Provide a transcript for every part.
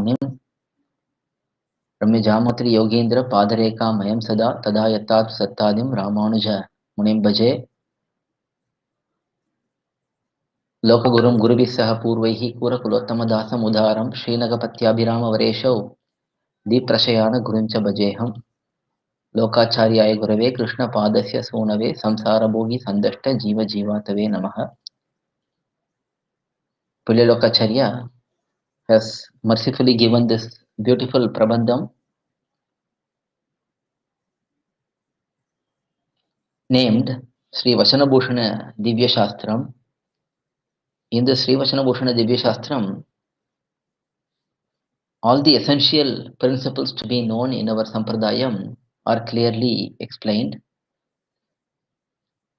मुनिम् रम्यजामोत्री योगीन्द्र पादरेखा मयं सदा तदा यत्तात् सत्तादिं रामानुज मुनिं भजे लोकगुरुं गुरुभिः सह पूर्वैः पूरकुलोत्तमदासम् उदारं श्रीनगपत्याभिरामवरेशौ दीप्रशयान गुरुं च भजेऽहम् लोकाचार्याय गुरवे कृष्णपादस्य सूनवे संसारभोगी सन्दष्ट जीवजीवातवे नमः. Pulilokacharya has mercifully given this beautiful prabandham named SrIvachana Divya Shastram. In the SrIvachana Divya Shastram, all the essential principles to be known in our Sampradayam are clearly explained.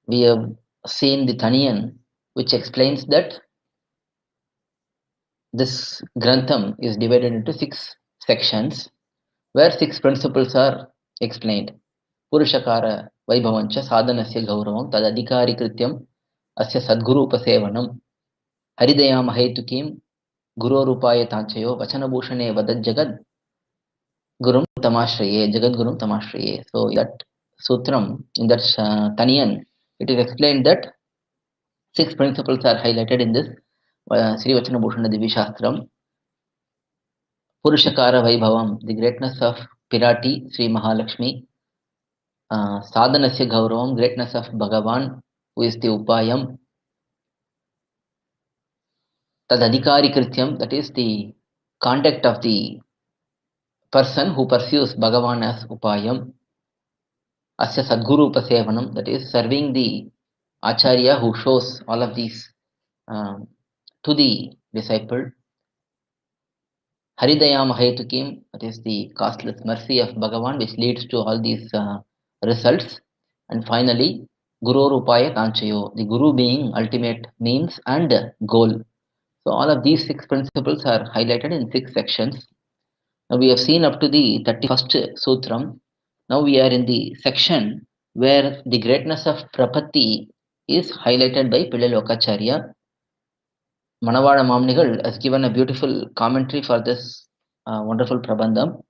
We have seen the Taniyan, which explains that this Grantham is divided into 6 sections, where 6 principles are explained. Purushakara Vaibhavancha Sadhanasya Gauravam Tad adhikAri Krityam Asya Sadguru Upasevanam Haridayam Hetukim Guru Rupaya Tanchayo Vachana Bhushane Vadat Jagad Gurum Tamashraye Jagad Gurum Tamashraye. So that Sutram, in that Taniyan, it is explained that 6 principles are highlighted in this SrIvachana Divya Shastram. Purushakara Vaibhavam, the greatness of Pirati, Sri Mahalakshmi. Sadhanasya Gauravam, greatness of Bhagavan, who is the Upayam. Tad adhikAri Krityam, that is the conduct of the person who pursues Bhagavan as Upayam. Asya Sadguru Upasevanam, that is serving the Acharya who shows all of these to the disciple. Haridayam Hetukim, that is the costless mercy of Bhagavan which leads to all these results. And finally, Guru Rupaya Kanchayo, the Guru being ultimate means and goal. So all of these 6 principles are highlighted in 6 sections. Now we have seen up to the 31st Sutram. Now we are in the section where the greatness of Prapatti is highlighted by Pulilokacharya. Manavada Mamnigal has given a beautiful commentary for this wonderful Prabandham.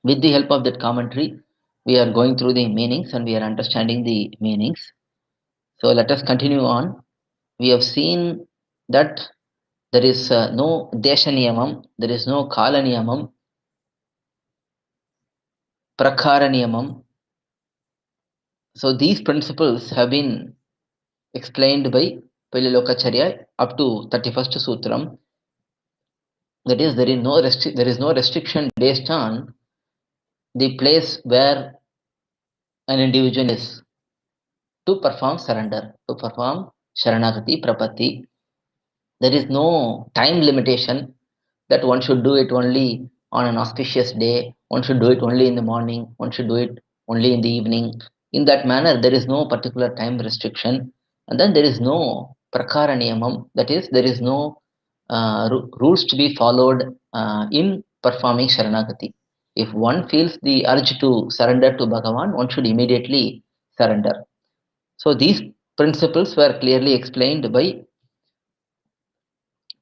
With the help of that commentary, we are going through the meanings and we are understanding the meanings. So let us continue on. We have seen that there is no Desha Niyamam, there is no Kala Niyamam, Prakhara Niyamam. So these principles have been explained by Pulilokacharya up to 31st Sutram. That is, there is no restriction based on the place where an individual is to perform surrender, to perform Sharanagati, Prapatti. There is no time limitation that one should do it only on an auspicious day, one should do it only in the morning, one should do it only in the evening. In that manner, there is no particular time restriction. And then there is no Prakara Niyamam, that is, there is no rules to be followed in performing Sharanagati. If one feels the urge to surrender to Bhagavan, one should immediately surrender. So these principles were clearly explained by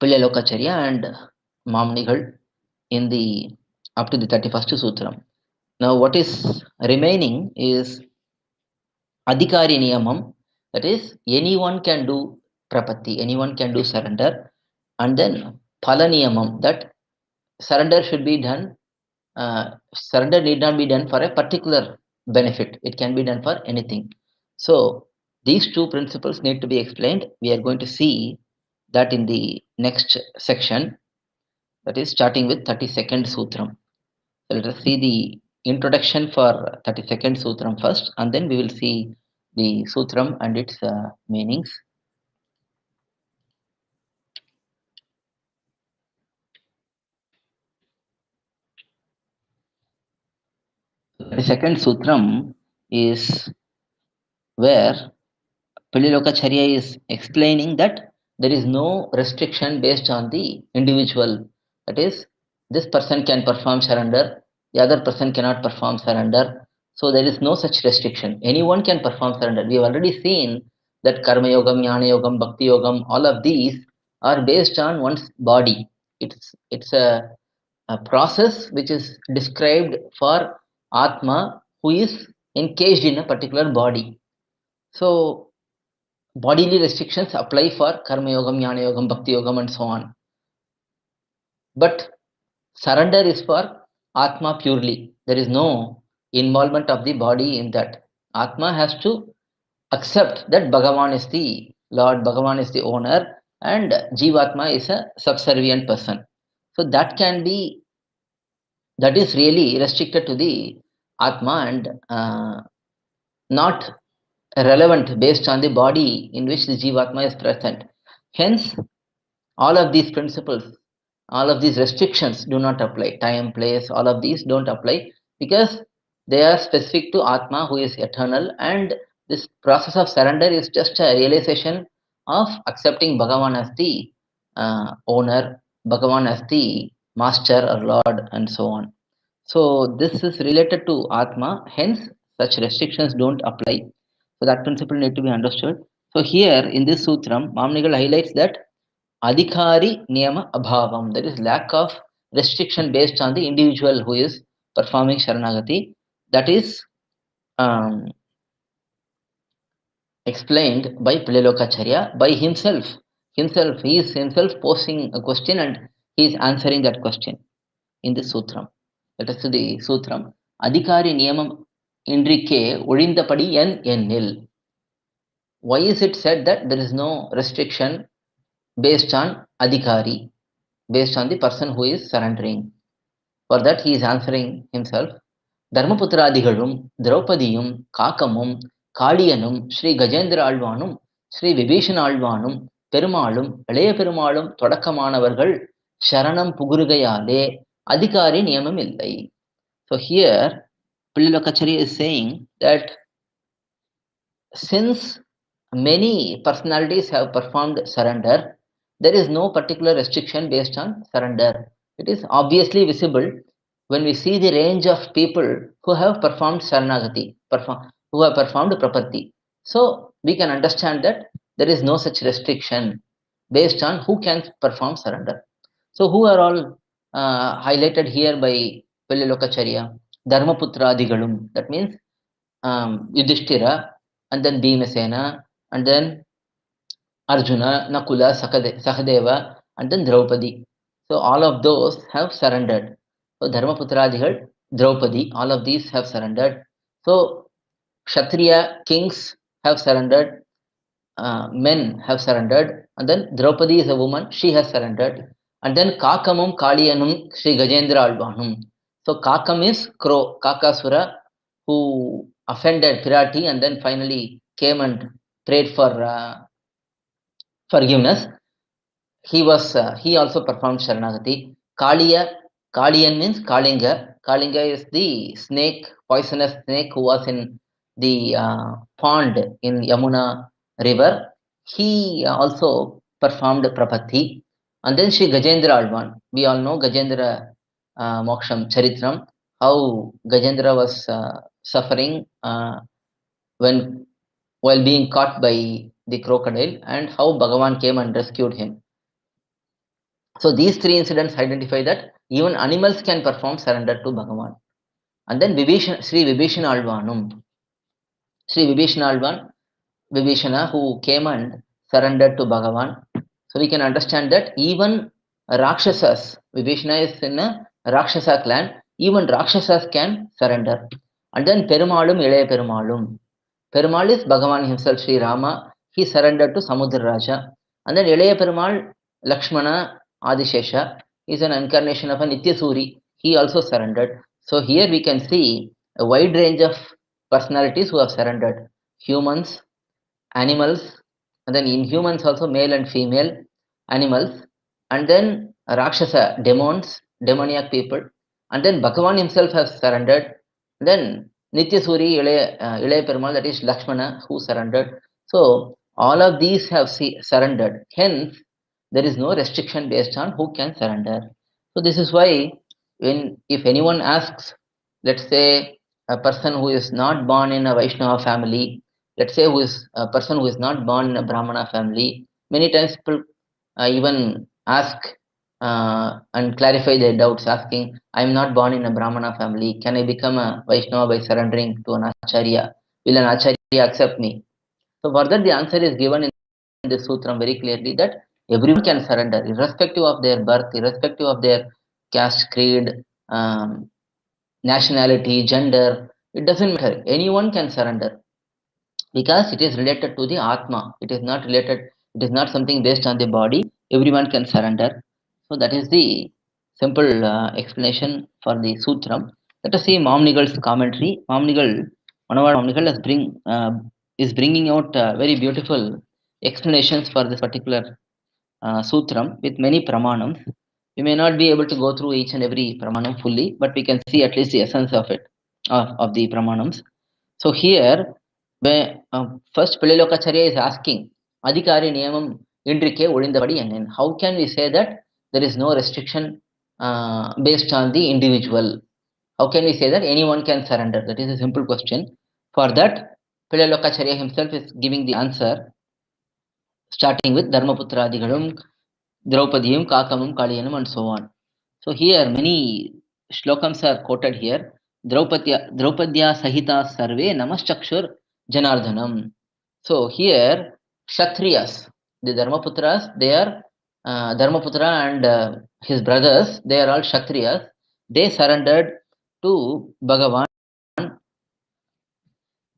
Pulilokacharya and Mamnigal in the up to the 31st Sutram. Now what is remaining is adhikAri Niyamam, that is anyone can do Prapatti, anyone can do surrender, and then Phala Niyamam, that surrender should be done, surrender need not be done for a particular benefit, it can be done for anything. So these 2 principles need to be explained. We are going to see that in the next section, that is starting with 32nd Sutram. So let us see the introduction for 32nd Sutram first, and then we will see the Sutram and its meanings. The second Sutram is where Pulilokacharya is explaining that there is no restriction based on the individual. That is, this person can perform surrender, the other person cannot perform surrender. So there is no such restriction. Anyone can perform surrender. We have already seen that Karma Yogam, Jnana Yogam, Bhakti Yogam, all of these are based on one's body. It's a a process which is described for Atma who is encaged in a particular body. So bodily restrictions apply for Karma Yogam, Jnana Yogam, Bhakti Yogam and so on. But surrender is for Atma purely. There is no involvement of the body in that. Atma has to accept that Bhagavan is the Lord, Bhagavan is the owner, and Jivatma is a subservient person. So that is really restricted to the Atma and not relevant based on the body in which the Jivatma is present. Hence, all of these principles, all of these restrictions do not apply. Time, place, all of these don't apply because they are specific to Atma who is eternal, and this process of surrender is just a realization of accepting Bhagavan as the owner, Bhagavan as the master or Lord, and so on. So this is related to Atma, hence such restrictions don't apply. So that principle need to be understood. So here in this sutram, Mamnigal highlights that adhikAri niyama abhavam, there is lack of restriction based on the individual who is performing Sharanagati. That is explained by Pililokacharya by himself. He is himself posing a question and he is answering that question in the sutram. Let us see the sutram. adhikAri niyamam inRikkE ozhindhapadi ennil. Why is it said that there is no restriction based on adhikAri, based on the person who is surrendering? For that he is answering himself. dharmaputhrAdhigaLum, dhraupadhiyum, kAGamum, kALiyanum, gajEndhrAzhwAnum, vibhIshaNAzhwAnum, perumALum, perumALum, thodakkamAnavargaL, SaraNam pugurugaiyAlE, adhikAri niyamam illai. So here, Pililokacharya is saying that since many personalities have performed surrender, there is no particular restriction based on surrender. It is obviously visible when we see the range of people who have performed Saranagati, who have performed Prapatti. So we can understand that there is no such restriction based on who can perform surrender. So who are all highlighted here by Pililokacharya? dharmaputhrAdhigaLum, that means Yudhishthira, and then Bhimasena, and then Arjuna, Nakula, Sahadeva, and then Draupadi. So all of those have surrendered. So dharmaputhrAdhigal, Draupadi, all of these have surrendered. So Kshatriya kings have surrendered, men have surrendered, and then Draupadi is a woman, she has surrendered. And then kAGamum, kALiyanum, gajEndhrAzhwAnum. So Kakam is crow, Kakasura, who offended Pirati and then finally came and prayed for forgiveness. He also performed Sharanagati. Kaliyan means Kalinga. Kalinga is the snake, poisonous snake who was in the pond in Yamuna river. He also performed Prapatti. And then Sri gajEndhrAzhwAn. We all know gajEndhra Moksham Charitram, how gajEndhra was suffering when while being caught by the crocodile, and how Bhagavan came and rescued him. So these three incidents identify that even animals can perform surrender to Bhagavan. And then Sri vibhIshaNazhwAnum, Sri vibhIshaNazhwAn, Vibhishana, who came and surrendered to Bhagavan. So we can understand that even Rakshasas, Vibhishana is in a Rakshasa clan, even Rakshasas can surrender. And then perumALum, peruMALum. Perumal is Bhagavan himself, Sri Rama. He surrendered to Samudra Raja. And then iLaiya Perumal, lakshmaNa, Adishesha, is an incarnation of a Nityasuri. He also surrendered. So here we can see a wide range of personalities who have surrendered. Humans, animals, and then in humans also male and female animals, and then Rakshasa, demons, demoniac people, and then Bhagavan himself has surrendered. Then Nityasuri, Ilayya Perumal, that is Lakshmana, who surrendered. So all of these have surrendered. Hence, there is no restriction based on who can surrender. So this is why if anyone asks, let's say a person who is not born in a Vaishnava family, let's say who is a person who is not born in a Brahmana family, many times people even ask and clarify their doubts, asking, I am not born in a Brahmana family. Can I become a Vaishnava by surrendering to an Acharya? Will an Acharya accept me? So further, the answer is given in this sutram very clearly that everyone can surrender, irrespective of their birth, irrespective of their caste, creed, um, nationality, gender. It doesn't matter. Anyone can surrender because it is related to the Atma. It is not related, it is not something based on the body. Everyone can surrender. So that is the simple explanation for the sutram. Let us see Mamnigal's commentary. One of our Mamnigal is bringing out very beautiful explanations for this particular sutram with many pramanams. We may not be able to go through each and every pramanam fully, but we can see at least the essence of it, of the pramanams. So here, first Pililokacharya is asking, adhikAri niyamam inRikkE ozhindhapadi ennil. How can we say that there is no restriction based on the individual? How can we say that anyone can surrender? That is a simple question. For that, Pililokacharya himself is giving the answer, starting with dharmaputhrAdhigaLum, dhraupadhiyum, kAGamum, kALiyanum, and so on. So here many shlokams are quoted here. Draupadya sahita sarve namaschakshur janardhanam. So here Kshatriyas, the Dharmaputras, they are Dharmaputra and his brothers, they are all Kshatriyas. They surrendered to Bhagavan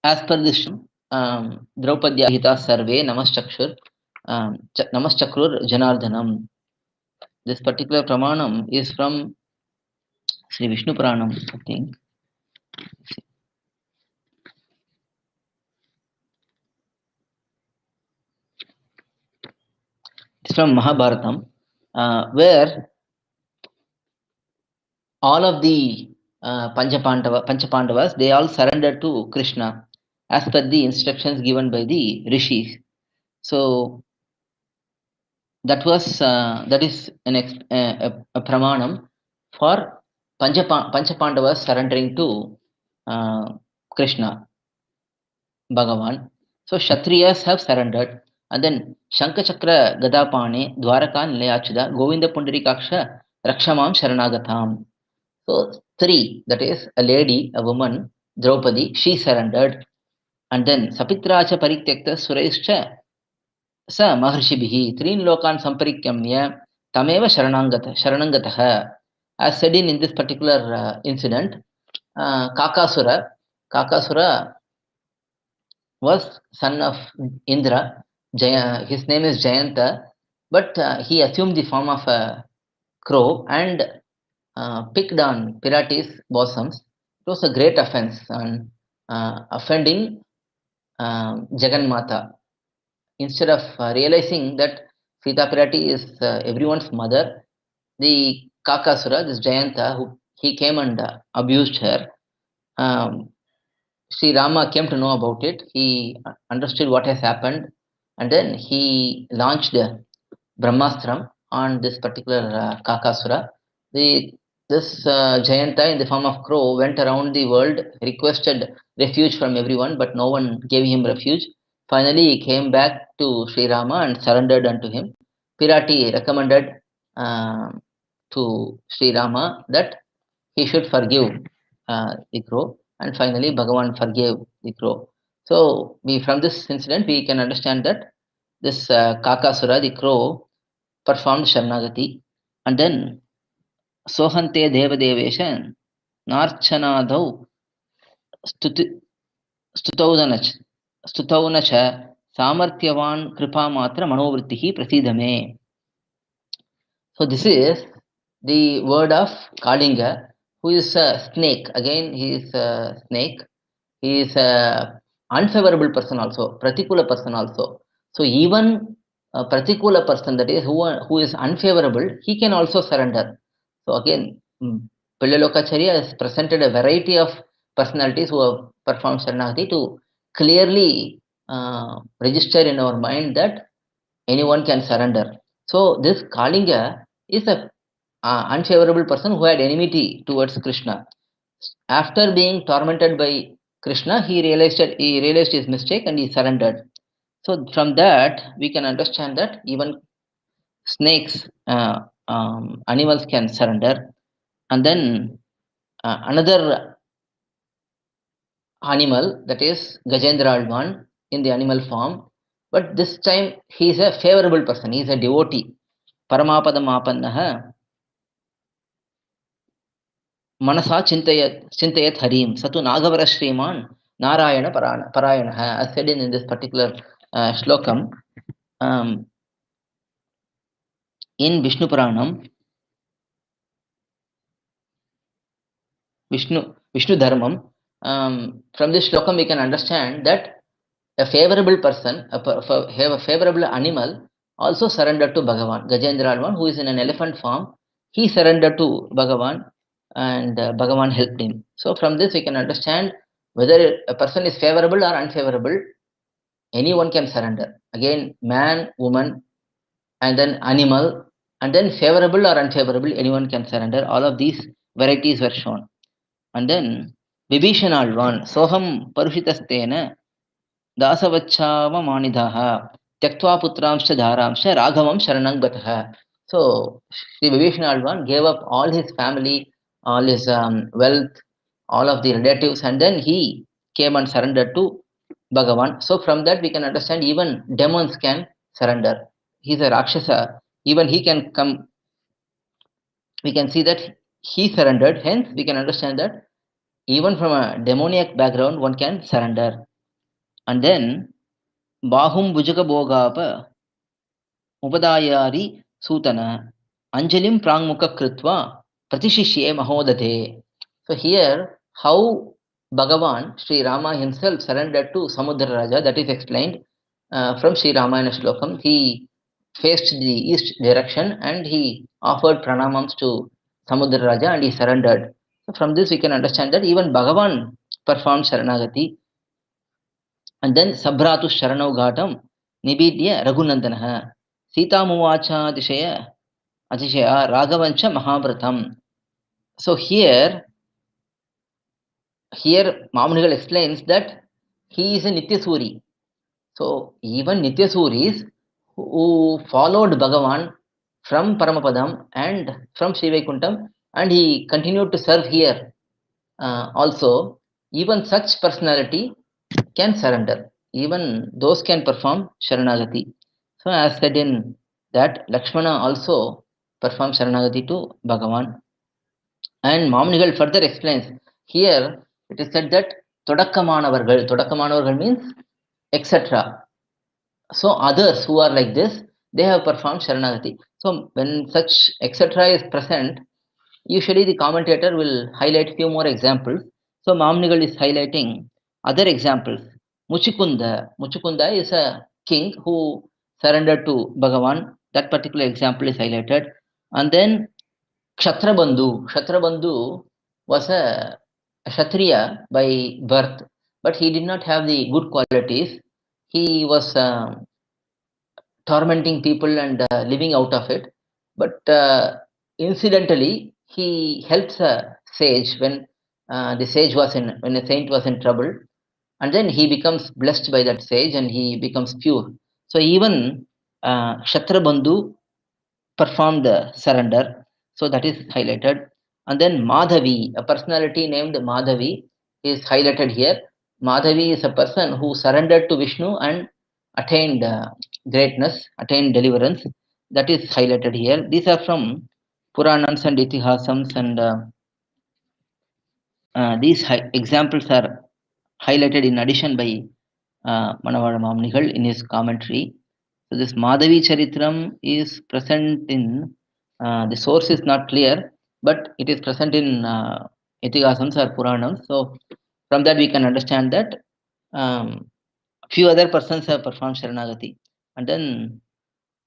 as per this Draupadya sahita sarve namaschakshur janardhanam. This particular pramanam is from Sri Vishnu Puranam, I think. It's from Mahabharatam, where all of the Panchapandavas, they all surrendered to Krishna as per the instructions given by the rishis. So that is a pramanam for Panchapandavas surrendering to Krishna, Bhagavan. So Kshatriyas have surrendered. And then Shankachakra Gadapane Dwaraka Nilayachuda Govinda Pundarikaksha Rakshamam Sharanagatam. So three, that is a lady, a woman, Draupadi, she surrendered. And then Sapitracha Parityakta Suraischa Sa Maharshibihi Trin Lokan Samparikyamya Tameva Sharanangataha. As said in this particular incident, Kakasura was son of Indra. His name is Jayanta, but he assumed the form of a crow and picked on Pirati's bosoms. It was a great offense on offending Jaganmata. Instead of realizing that Sita Pirati is everyone's mother, the Kakasura, this Jayanta, he came and abused her. Sri Rama came to know about it. He understood what has happened, and then he launched Brahmastram on this particular Kakasura. This Jayanta in the form of crow went around the world, requested refuge from everyone, but no one gave him refuge. Finally, he came back to Sri Rama and surrendered unto him. Pirati recommended to Sri Rama that he should forgive the crow, and finally Bhagavan forgave the crow. So from this incident we can understand that this Kakasura, the crow, performed Sharanagati, and then Sohante Devadevesha Narchanadau Stutaunacha Samarthyavan Kripamatra Manovrittihi Prasidame. So this is the word of Kalinga, who is a snake. Again, he is a snake. He is a unfavorable person also, Pratikula person also. So even a Pratikula person, that is who is unfavorable, he can also surrender. So again, Pillalokacharya has presented a variety of personalities who have performed Sharanagati to clearly register in our mind that anyone can surrender. So this Kalinga is a unfavorable person who had enmity towards Krishna. After being tormented by Krishna, he realized his mistake and he surrendered. So from that we can understand that even snakes animals can surrender. And then another animal, that is gajEndhrAzhwAn in the animal form, but this time he is a favorable person, he is a devotee. Paramapadamapannaha manasa chintayat harim satu nagavara shriman narayana parayanaha, as said in this particular shlokam. In Vishnu Puranam, Vishnu Dharmam, from this shlokam we can understand that a favorable person, a favorable animal also surrendered to Bhagavan. gajEndhrAzhwAn, who is in an elephant form, he surrendered to Bhagavan, and Bhagavan helped him. So from this we can understand whether a person is favorable or unfavorable, anyone can surrender. Again, man, woman, and then animal, and then favorable or unfavorable, anyone can surrender. All of these varieties were shown. And then vibhIshaNAzhwAn soham parushitastena dasavachava manidaha tyaktva putramscha dharamsha raghavam sharanam gataha. So Sri vibhIshaNAzhwAn gave up all his family, all his wealth, all of the relatives, and then he came and surrendered to Bhagavan. So from that we can understand even demons can surrender. He's a Rakshasa, even he can come. We can see that he surrendered, hence we can understand that even from a demoniac background one can surrender. And then bahum bhujaka bhogapa upadayari sutana anjalim prangmukha kritva pratishishye mahodate. So here how Bhagavan Sri Rama himself surrendered to Samudra Raja, that is explained from Sri Ramayana Shlokam. He faced the east direction and he offered pranamams to Samudra Raja and he surrendered. So from this we can understand that even Bhagavan performed Sharanagati. And then Sabhratu Sharanau Ghatam Nibidya Raghunandanaha Sita Muvacha Atishaya Raghavancha Mahabharatam. So here Mamunigal explains that he is a Nityasuri. So even Nityasuris who followed Bhagavan from Paramapadam and from Srivakuntam, and he continued to serve here also, even such personality can surrender. Even those can perform Sharanagati. So as said in that, Lakshmana also performed Sharanagati to Bhagavan. And Mamnigal further explains, here it is said that thodakkamAnavargaL means etc. So others who are like this, they have performed Sharanagati. So when such etc. is present, usually the commentator will highlight few more examples. So Mamnigal is highlighting other examples. Muchukunda is a king who surrendered to Bhagavan. That particular example is highlighted. And then Kshatrabandhu was a Kshatriya by birth, but he did not have the good qualities. He was tormenting people and living out of it. But incidentally, he helps a sage when when a saint was in trouble, and then he becomes blessed by that sage and he becomes pure. So even Kshatrabandhu performed the surrender. So that is highlighted. And then Madhavi, a personality named Madhavi, is highlighted here. Madhavi is a person who surrendered to Vishnu and attained greatness, attained deliverance. That is highlighted here. These are from Puranams and Itihasams, and these examples are highlighted in addition by Manavada Mamnigal in his commentary. So this Madhavi Charitram is present in, the source is not clear, but it is present in Itihasams or Puranams. So from that we can understand that few other persons have performed Sharanagati. And then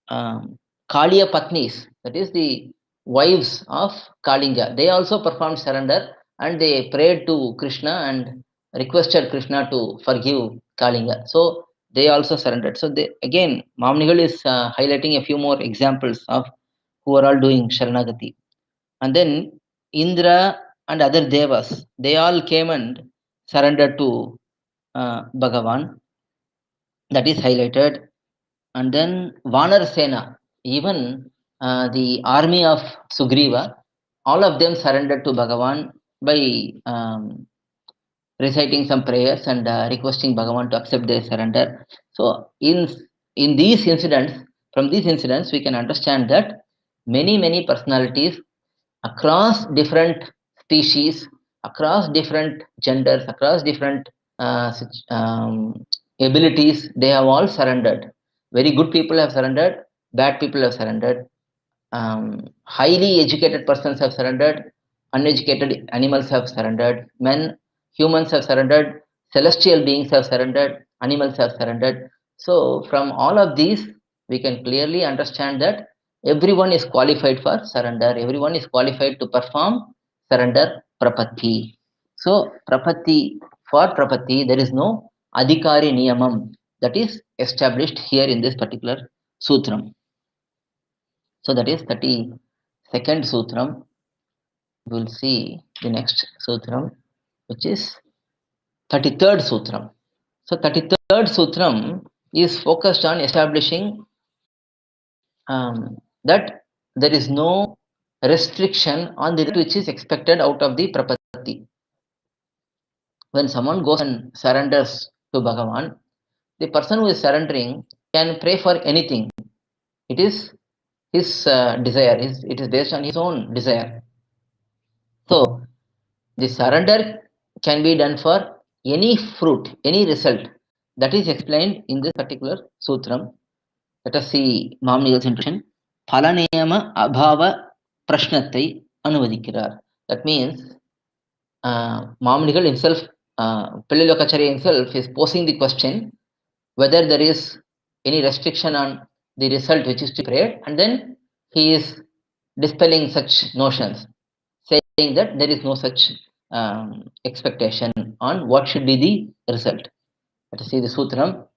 Kaliya Patnis, that is the wives of Kalinga, they also performed surrender and they prayed to Krishna and requested Krishna to forgive Kalinga. So they also surrendered. So they, again, Mamnigal is highlighting a few more examples of who are all doing Sharanagati. And then Indra and other devas, they all came and surrendered to Bhagavan. That is highlighted. And then Vanar Sena, even the army of Sugriva, all of them surrendered to Bhagavan by reciting some prayers and requesting Bhagavan to accept their surrender. So, in these incidents, from these incidents, we can understand that many personalities across different species, across different genders, across different abilities, they have all surrendered. Very good people have surrendered, bad people have surrendered, highly educated persons have surrendered, uneducated animals have surrendered, men, humans have surrendered, celestial beings have surrendered, animals have surrendered. So, from all of these, we can clearly understand that everyone is qualified for surrender, everyone is qualified to perform surrender prapatti. So, prapatti, for prapatti, there is no adhikAri niyamam that is established here in this particular sutram. So that is 32nd sutram. We will see the next sutram, which is 33rd sutram. So 33rd sutram is focused on establishing that there is no restriction on the which is expected out of the prapatti. When someone goes and surrenders to Bhagavan, the person who is surrendering can pray for anything. It is his desire. It is based on his own desire. So the surrender can be done for any fruit, any result. That is explained in this particular sutram. Let us see Mamnigal's introduction. Phalaniyama abhava prashnattai anuvadikkirar. That means Mamnigal himself, Pillai himself is posing the question whether there is any restriction on the result which is to be prayed, and then he is dispelling such notions, saying that there is no such expectation on what should be the result. Let us see the sutram.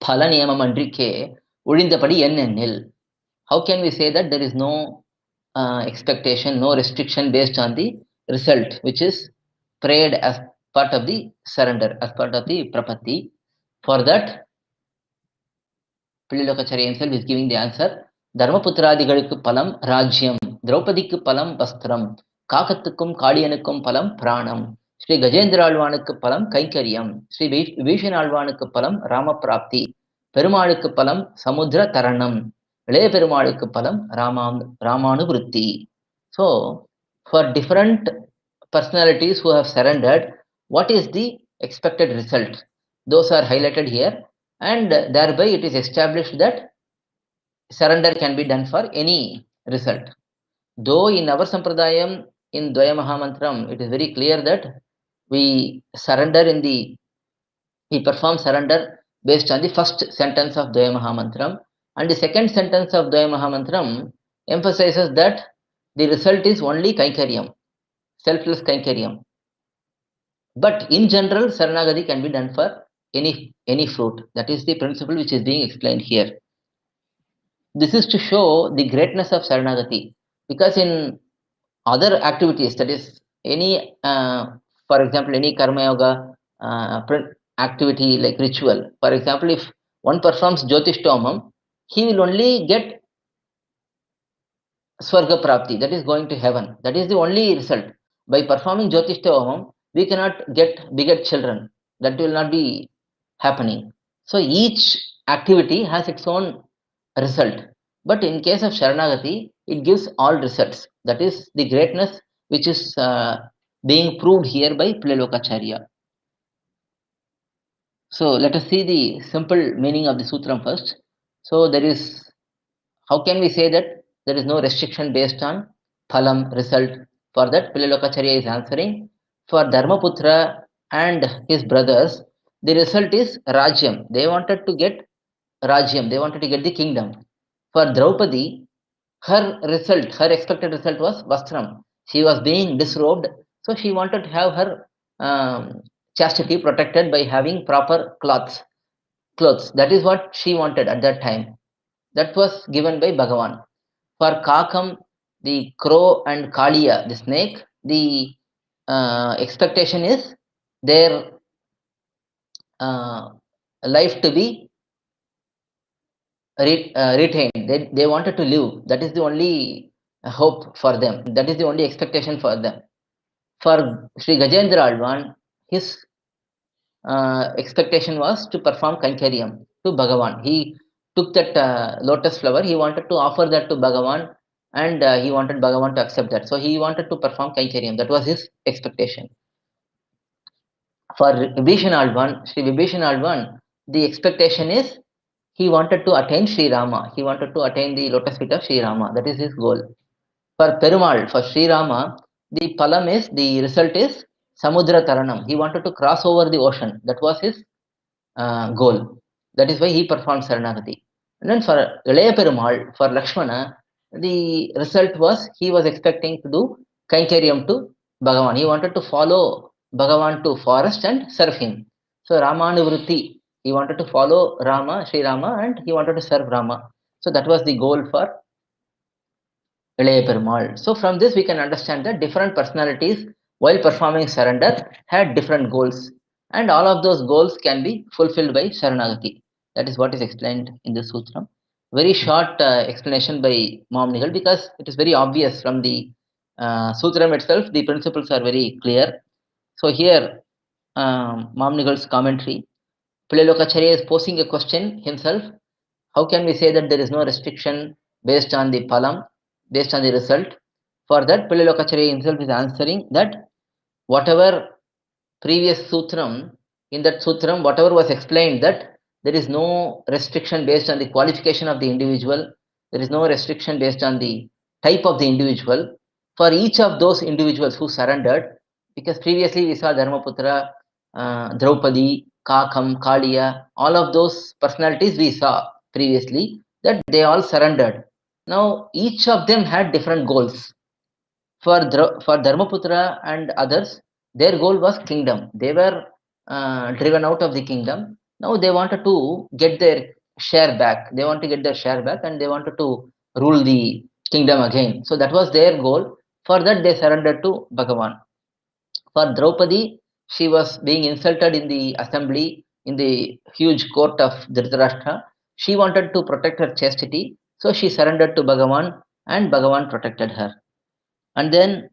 Phala niyamam inRikkE ozhindhapadi ennil. How can we say that there is no expectation, no restriction based on the result which is prayed as part of the surrender, as part of the prapatti? For that, Pillai himself is giving the answer. dharmaputhrAdhigaLukkup palam rAjyam, dhraupadhikkup palam vastram, kAgattukkum kALiyanukkum palam pranam, SrIvachana palam kaikariyam, SrIvachana palam rAma prapti, perumALukku palam samudra taranam, perumALukku palam rAmanuvrutti. So, for different personalities who have surrendered, what is the expected result? Those are highlighted here, and thereby it is established that surrender can be done for any result. Though in our sampradayam, in Dvaya Mahamantram, it is very clear that we perform surrender based on the first sentence of Dvaya Mahamantram, and the second sentence of Dvaya Mahamantram emphasizes that the result is only kaikariyam, selfless kaikariyam. But in general, Saranagati can be done for any fruit. That is the principle which is being explained here. This is to show the greatness of Saranagati, because in other activities, that is any, for example, any karma yoga activity like ritual. For example, if one performs Jyotishthamam, he will only get Swarga Prapti, that is going to heaven. That is the only result. By performing Jyotishthamam, we cannot beget children. That will not be happening. So each activity has its own result. But in case of Sharanagati, it gives all results. That is the greatness which is being proved here by Pillai. So let us see the simple meaning of the sutram first. So there is, how can we say that there is no restriction based on palam result? For that, Pillai is answering. For Dharmaputhra and his brothers, the result is Rajyam. They wanted to get Rajyam, they wanted to get the kingdom. For Draupadi, her expected result was Vastram. She was being disrobed, so she wanted to have her chastity protected by having proper clothes. That is what she wanted at that time. That was given by Bhagavan. For Kakam, the crow, and kALiya, the snake, the expectation is their life to be retained. They wanted to live. That is the only hope for them. That is the only expectation for them. For Sri gajEndhrAzhwAn, his expectation was to perform Kainkariam to Bhagavan. He took that lotus flower, he wanted to offer that to Bhagavan, and he wanted Bhagavan to accept that. So he wanted to perform Kainkariam. That was his expectation. For vibhIshaNazhwAn, Sri vibhIshaNazhwAn, the expectation is he wanted to attain Sri Rama. He wanted to attain the lotus feet of Sri Rama. That is his goal. For peruMAL, for Sri Rama, the palam is, the result is Samudra Taranam. He wanted to cross over the ocean. That was his goal. That is why he performed Saranagati. And then for iLaiya peruMAL, for lakshmaNa, the result was he was expecting to do Kainkariam to Bhagavan. He wanted to follow Bhagavan to forest and serve him. So Ramanuvrutti, he wanted to follow Rama, Sri Rama, and he wanted to serve Rama. So that was the goal for iLaiya peruMAL. So from this we can understand that different personalities while performing surrender had different goals, and all of those goals can be fulfilled by Sharanagati. That is what is explained in this sutram. Very short explanation by Mamnigal, because it is very obvious from the sutram itself. The principles are very clear. So here Mamnigal's commentary. Pillalokacharya is posing a question himself. How can we say that there is no restriction based on the palam, based on the result? For that, Pillalokacharya himself is answering that whatever previous sutram, in that sutram, whatever was explained, that there is no restriction based on the qualification of the individual, there is no restriction based on the type of the individual. For each of those individuals who surrendered, because previously we saw Dharmaputhra, Dhraupadhi, kALiya, all of those personalities we saw previously, that they all surrendered. Now each of them had different goals. For Dharmaputra and others, their goal was kingdom. They were driven out of the kingdom. Now they wanted to get their share back. They want to get their share back, and they wanted to rule the kingdom again. So that was their goal. For that, they surrendered to Bhagavan. For Draupadi, she was being insulted in the assembly, in the huge court of Dhritarashtra. She wanted to protect her chastity, so she surrendered to Bhagavan, and Bhagavan protected her. And then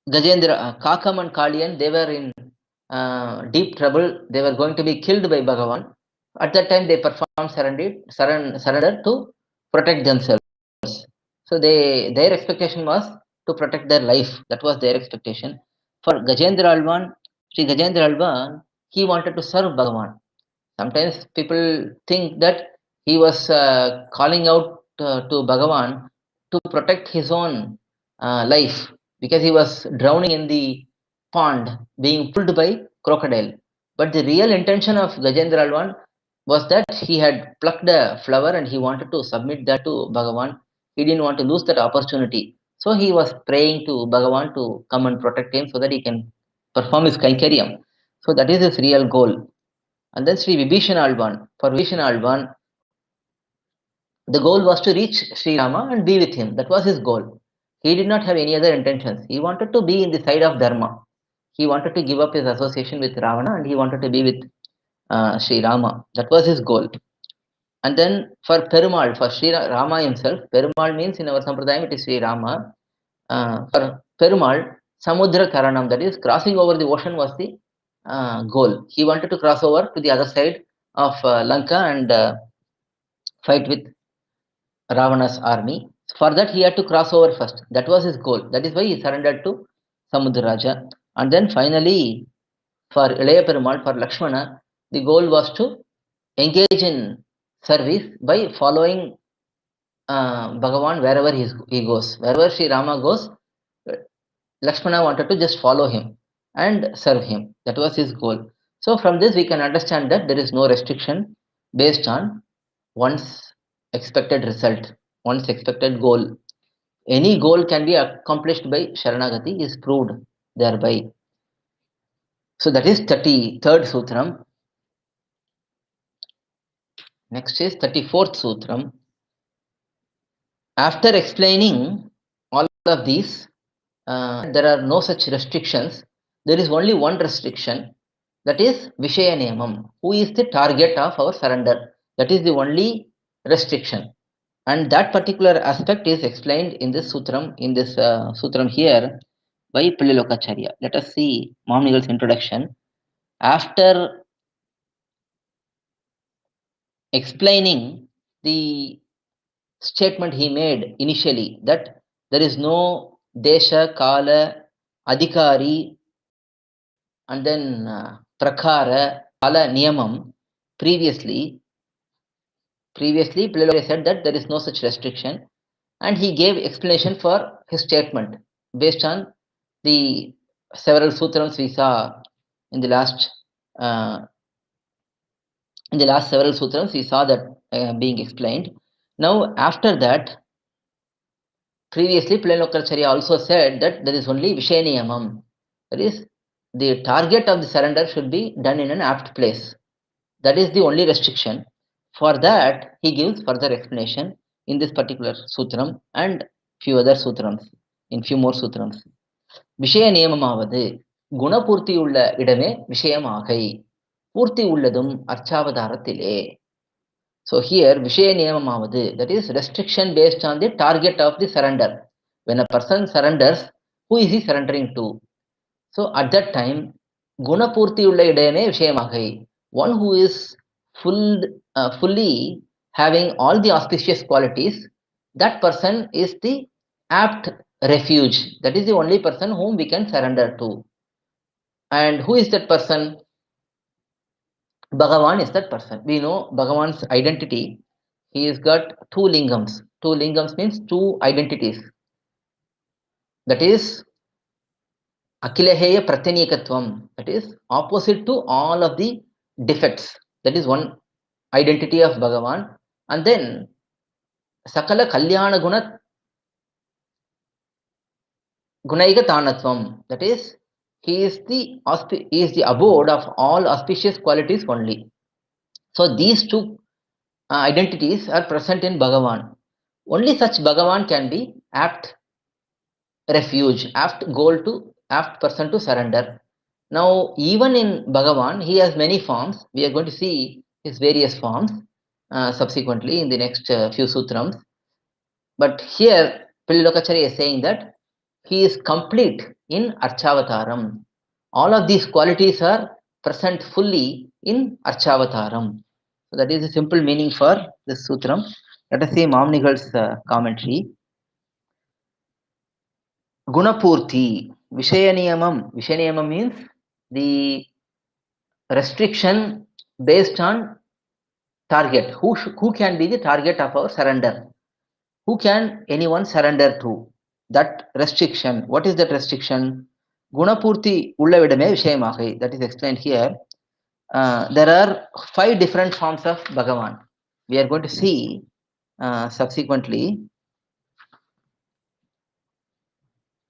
kAGamum and kALiyan, they were in deep trouble. They were going to be killed by Bhagavan. At that time, they performed surrender to protect themselves. So their expectation was to protect their life. That was their expectation. For gajEndhrAzhwAn, Sri gajEndhrAzhwAn, he wanted to serve Bhagavan. Sometimes people think that he was calling out to Bhagavan to protect his own life, because he was drowning in the pond, being pulled by crocodile. But the real intention of gajEndhrAzhwAn was that he had plucked a flower and he wanted to submit that to Bhagavan. He didn't want to lose that opportunity. So he was praying to Bhagavan to come and protect him so that he can perform his Kainkariam. So that is his real goal. And then Sri vibhIshaNazhwAn. For vibhIshaNazhwAn, the goal was to reach Sri Rama and be with him. That was his goal. He did not have any other intentions. He wanted to be in the side of Dharma. He wanted to give up his association with Ravana, and he wanted to be with Sri Rama. That was his goal. And then for peruMAL, for Sri Rama himself, peruMAL means in our Sampradayam it is Sri Rama. For peruMAL, Samudra Taranam, that is crossing over the ocean, was the goal. He wanted to cross over to the other side of Lanka and fight with Ravana's army. For that, he had to cross over first. That was his goal. That is why he surrendered to Samudra Raja. And then finally, for iLaiya peruMAL, for lakshmaNa, the goal was to engage in service by following Bhagavan wherever he goes. Wherever Sri Rama goes, lakshmaNa wanted to just follow him and serve him. That was his goal. So from this we can understand that there is no restriction based on one's expected result, one's expected goal. Any goal can be accomplished by Sharanagati, is proved thereby. So that is 33rd sutram. Next is 34th sutram. After explaining all of these, there are no such restrictions. There is only one restriction. That is vibhIshaNamam. Who is the target of our surrender? That is the only restriction. And that particular aspect is explained in this sutram, sutram here by Lokacharya. Let us see Mamunigal's introduction. After explaining the statement he made initially that there is no desha, kala, adhikAri, and then prakara, kala, niyamam. Previously, Pillory said that there is no such restriction, and he gave explanation for his statement based on the several sutrams we saw in the last uh, several sutrams. We saw that being explained. Now, after that, previously, Pillokaracharya also said that there is only vibhIshaNamam. That is, the target of the surrender should be done in an apt place. That is the only restriction. For that, he gives further explanation in this particular sutram and few other sutrams, in few more sutrams. விஷயநியமமாவது குணபூர்த்தியுள்ள இடமே விஷயமாகை பூர்த்தி உள்ளதும் அர்ச்சாவதாரத்திலே. So here விஷயநியமமாவது, that is restriction based on the target of the surrender. When a person surrenders, who is he surrendering to? So at that time, குணபூர்த்தியுள்ள இடமே விஷயமாகை, one who is fully having all the auspicious qualities, that person is the apt refuge. That is the only person whom we can surrender to. And who is that person? Bhagavan is that person. We know Bhagavan's identity. He has got two lingams. Two lingams means two identities. That is Akhilaheya Pratyanyekatvam. That is opposite to all of the defects. That is one identity of Bhagavan. And then Sakala Kalyana Gunaiga Tanatvam. That is, he is the abode of all auspicious qualities only. So these two identities are present in Bhagavan. Only such Bhagavan can be apt refuge, apt person to surrender. Now, even in Bhagavan, he has many forms. We are going to see his various forms subsequently in the next few sutrams. But here, Pililokacharya is saying that he is complete in Archavataram. All of these qualities are present fully in Archavataram. So that is a simple meaning for this sutram. Let us see Mamnigal's commentary. Gunapurti, vibhIshaNamam. vibhIshaNamam means the restriction based on target. Who can be the target of our surrender? Who can anyone surrender to? That restriction. What is that restriction? Gunapurti ullavidame vishayamagai. That is explained here. There are 5 different forms of Bhagavan. We are going to see subsequently.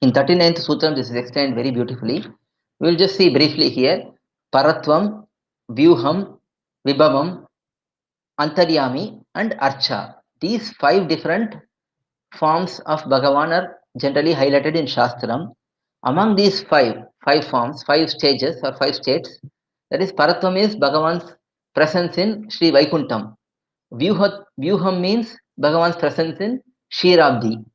In 39th Sutram, this is explained very beautifully. We will just see briefly here. Paratvam, Vyuham, Vibhavam, Antaryami, and Archa. These 5 different forms of Bhagavan are generally highlighted in Shastram. Among these five forms, 5 stages or 5 states, that is, Paratvam is Bhagavan's presence in Sri Vaikuntham. Vyuham means Bhagavan's presence in Ksheerabdi,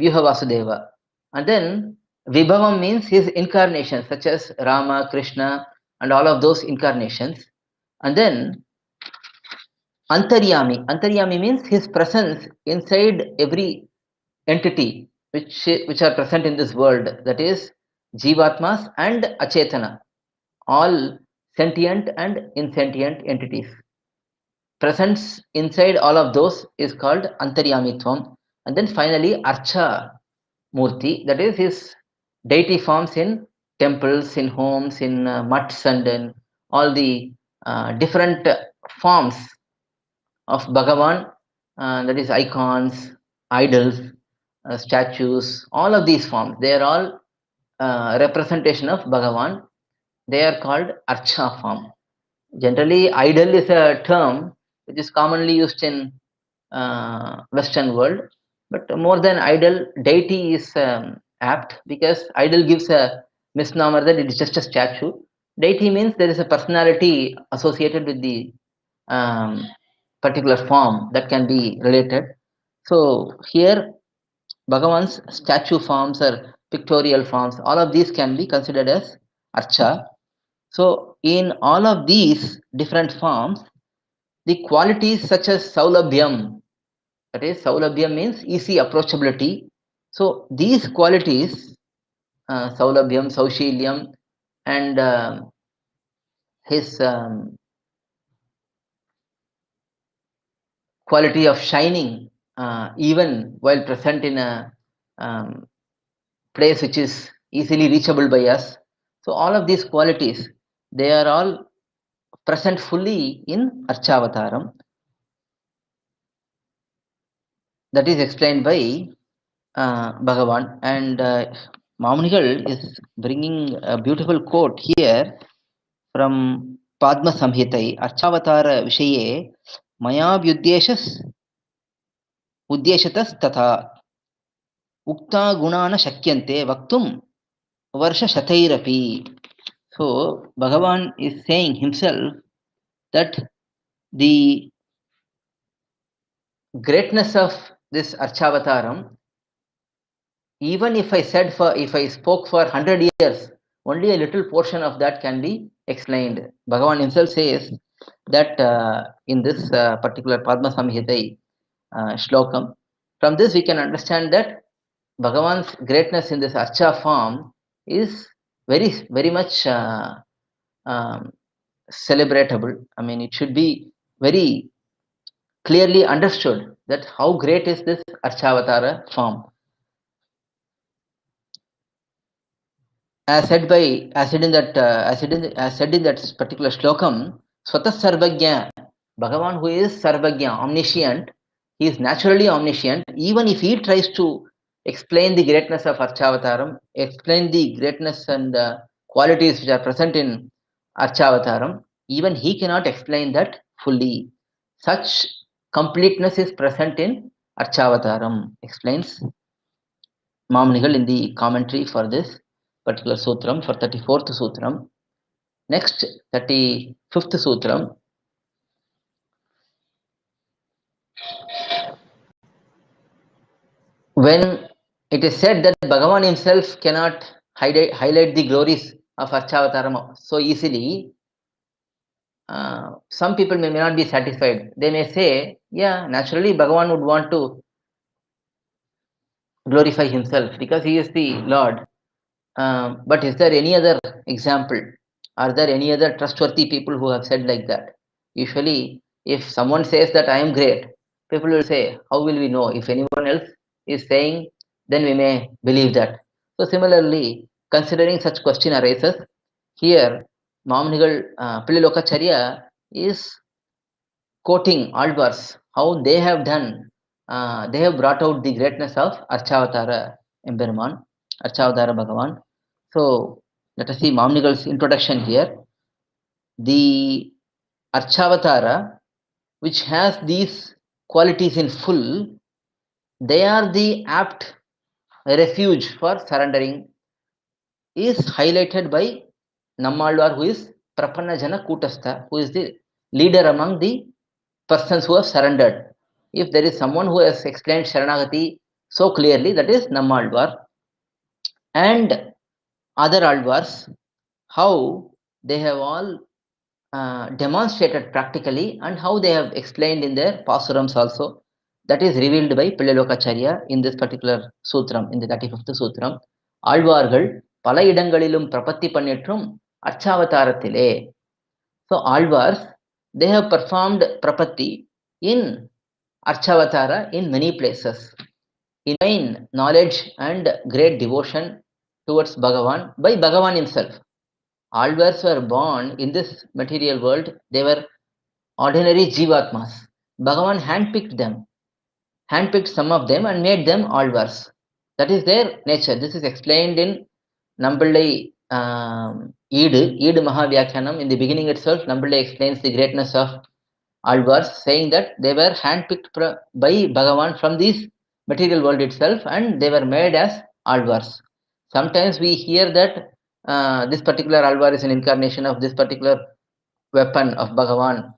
Vyuha Vasudeva. And then Vibhavam means his incarnations, such as Rama, Krishna, and all of those incarnations. And then Antaryami means his presence inside every entity which are present in this world, that is Jivatmas and Achetana, all sentient and insentient entities. Presence inside all of those is called Antaryamitvam. And then finally Archa Murti, that is his deity forms in temples, in homes, in mutts, and in all the different forms of Bhagavan, that is icons, idols, statues, all of these forms, they are all representation of Bhagavan. They are called Archa form. Generally, idol is a term which is commonly used in Western world, but more than idol, deity is apt, because idol gives a misnomer that it is just a statue. Deity means there is a personality associated with the particular form that can be related. So here Bhagavan's statue forms or pictorial forms, all of these can be considered as archa. So in all of these different forms, the qualities such as saulabhyam, that is saulabhyam means easy approachability. So these qualities, saulabhyam, saushilyam, and his quality of shining, even while present in a place which is easily reachable by us. So all of these qualities, they are all present fully in Archavataram. That is explained by Bhagavan. And Mamunigal is bringing a beautiful quote here from Padma Samhitai. Archavatara Vishaye Mayabhyuddeshas Uddeshatas Tatha Ukta Gunana Shakyante Vaktum Varsha Shatairapi. So Bhagavan is saying himself that the greatness of this Archavataram, even if I spoke for 100 years, only a little portion of that can be explained. Bhagavan himself says that in this particular Padma Samhita shlokam. From this we can understand that Bhagavan's greatness in this Archa form is very much celebratable. I mean, it should be very clearly understood that how great is this Archavatara form. As said in that particular shlokam, Swata Sarvagya, Bhagavan who is Sarvagya, omniscient, he is naturally omniscient. Even if he tries to explain the greatness of Archavataram, explain the greatness and qualities which are present in Archavataram, even he cannot explain that fully. Such completeness is present in Archavataram, explains Mamunigal in the commentary for this particular sutram, for 34th sutram. Next, 35th sutram. When it is said that Bhagavan himself cannot highlight the glories of Archavataram so easily, some people may not be satisfied. They may say, yeah, naturally Bhagavan would want to glorify himself because he is the Lord. But is there any other example? Are there any other trustworthy people who have said like that? Usually, if someone says that I am great, people will say, how will we know? If anyone else is saying, then we may believe that. So similarly, considering such question arises, here Mamunigal Pillilokacharya is quoting Alvars, how they have done, they have brought out the greatness of Archavatara Emberman, Archavatara Bhagavan. So let us see Mamunigal's introduction here. The Archavatara, which has these qualities in full, they are the apt refuge for surrendering, is highlighted by Nammalvar, who is Prapanna Jana Kutastha, who is the leader among the persons who have surrendered. If there is someone who has explained Sharanagati so clearly, that is Nammalvar. And other Alvars, how they have all demonstrated practically and how they have explained in their pasurams also. That is revealed by Pillilokacharya in this particular sutram, in the 35th sutram. Alvargal pala idangalilum prapatti pannitrum Archavatarathile. So Alvars, they have performed prapatti in Archavatara in many places. In vain knowledge and great devotion towards Bhagavan by Bhagavan himself. Alvars were born in this material world, they were ordinary Jivatmas. Bhagavan handpicked some of them and made them Alvars. That is their nature. This is explained in Namballai Eid Mahavyakyanam. In the beginning itself, Namballai explains the greatness of Alvars, saying that they were handpicked by Bhagavan from this material world itself and they were made as Alvars. Sometimes we hear that this particular Alvar is an incarnation of this particular weapon of Bhagavan.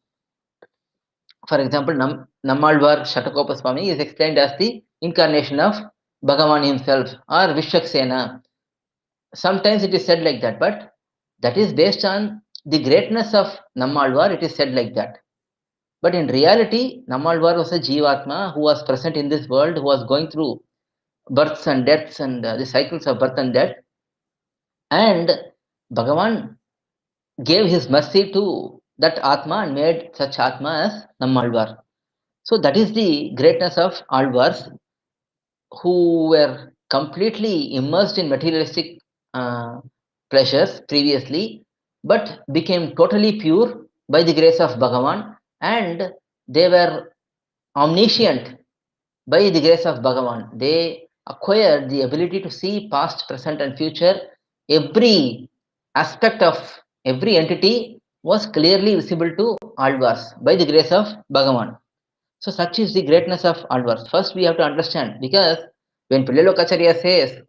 For example, Nammalvar Shatakopaswami is explained as the incarnation of Bhagavan himself or Vishwaksena. Sometimes it is said like that, but that is based on the greatness of Nammalvar, it is said like that. But in reality, Nammalvar was a Jivatma who was present in this world, who was going through births and deaths and the cycles of birth and death. And Bhagavan gave his mercy to that Atma and made such Atma as Nammalvar. So that is the greatness of Alvars, who were completely immersed in materialistic pleasures previously, but became totally pure by the grace of Bhagavan, and they were omniscient by the grace of Bhagavan. They acquired the ability to see past, present, and future. Every aspect of every entity was clearly visible to Alvars by the grace of Bhagavan. So such is the greatness of Alvars. First we have to understand, because when Pillai says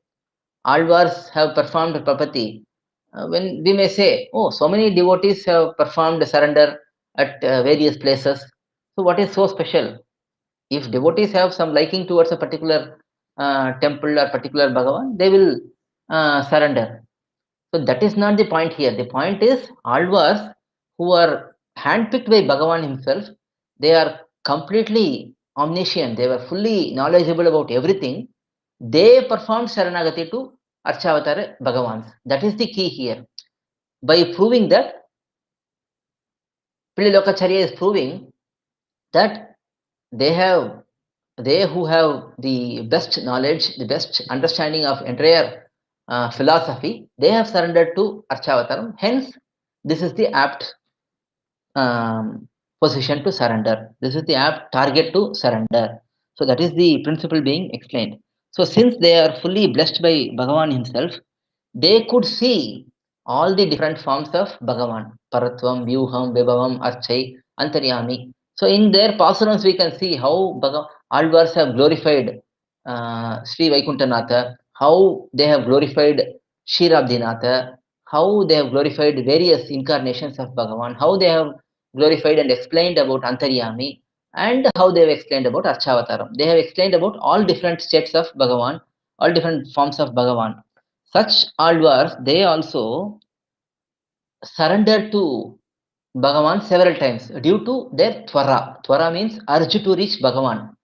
Alvars have performed Prapati, when we may say, oh, so many devotees have performed surrender at various places. So what is so special? If devotees have some liking towards a particular temple or particular Bhagavan, they will surrender. So that is not the point here. The point is Alvars who are handpicked by Bhagavan himself, they are completely omniscient. They were fully knowledgeable about everything. They performed Saranagati to Archavatara Bhagavans. That is the key here. By proving that, Pillai is proving that they who have the best knowledge, the best understanding of entire philosophy, they have surrendered to Archavataram. Hence, this is the apt position to surrender. This is the apt target to surrender. So that is the principle being explained. So since they are fully blessed by Bhagavan himself, they could see all the different forms of Bhagavan. Paratvam, Vyuham, Vibhavam, Archai, Antaryami. So in their pasarams we can see how Alvars have glorified Sri Vaikunthanatha, how they have glorified Shirabdinatha, how they have glorified various incarnations of Bhagavan, how they have glorified and explained about Antaryami, and how they have explained about Archavataram. They have explained about all different states of Bhagavan, all different forms of Bhagavan. Such Alvars, they also surrendered to Bhagavan several times due to their Tvara. Tvara means urge to reach Bhagavan.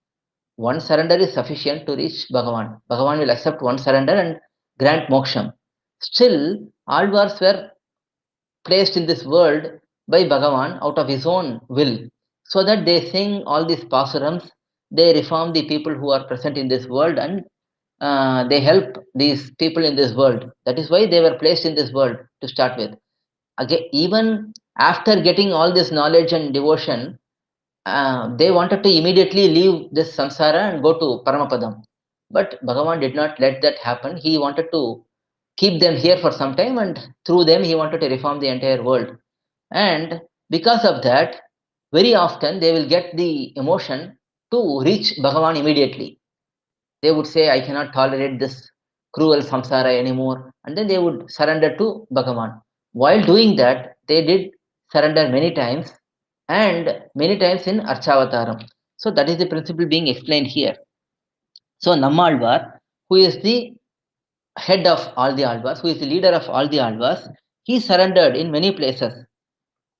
One surrender is sufficient to reach Bhagavan. Bhagavan will accept one surrender and grant moksham. Still, Alvars were placed in this world by Bhagavan out of his own will, so that they sing all these pasurams, they reform the people who are present in this world, and they help these people in this world. That is why they were placed in this world to start with. Again, even after getting all this knowledge and devotion, they wanted to immediately leave this samsara and go to Paramapadam. But Bhagavan did not let that happen. He wanted to keep them here for some time, and through them he wanted to reform the entire world. And because of that, very often they will get the emotion to reach Bhagavan immediately. They would say, I cannot tolerate this cruel samsara anymore, and then they would surrender to Bhagavan. While doing that, they did surrender many times, and many times in Archavataram. So that is the principle being explained here. So Nammalvar, who is the head of all the Alvars, who is the leader of all the Alvars, he surrendered in many places.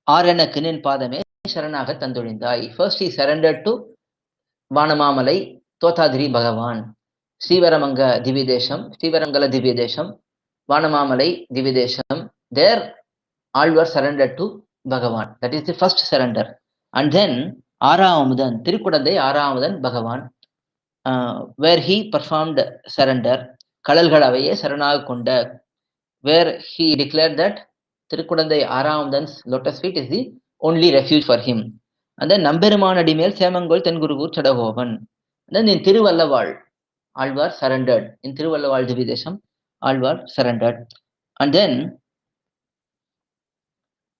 Aranakinin Padame Sharanaga Tandurindai. First he surrendered to Vanamamalai Totadri Bhagavan. Srivaramanga Dividesham, Srivaramangala Dividesham, Vanamamalai Dividesham. There all were surrendered to Bhagavan. That is the first surrender. And then Araamudan, Tirukudandai Araamudan Bhagavan, where he performed surrender. Kalalgadavaye Saranag where he declared that Tirukudandai Araamudan's lotus feet is the only refuge for him. And then Namberuman Adimel Semangol Tengurgur Chadahovan. Then in Tiruvallaval, Alvar surrendered. In Tiruvallaval Dividesham, Alvar surrendered. And then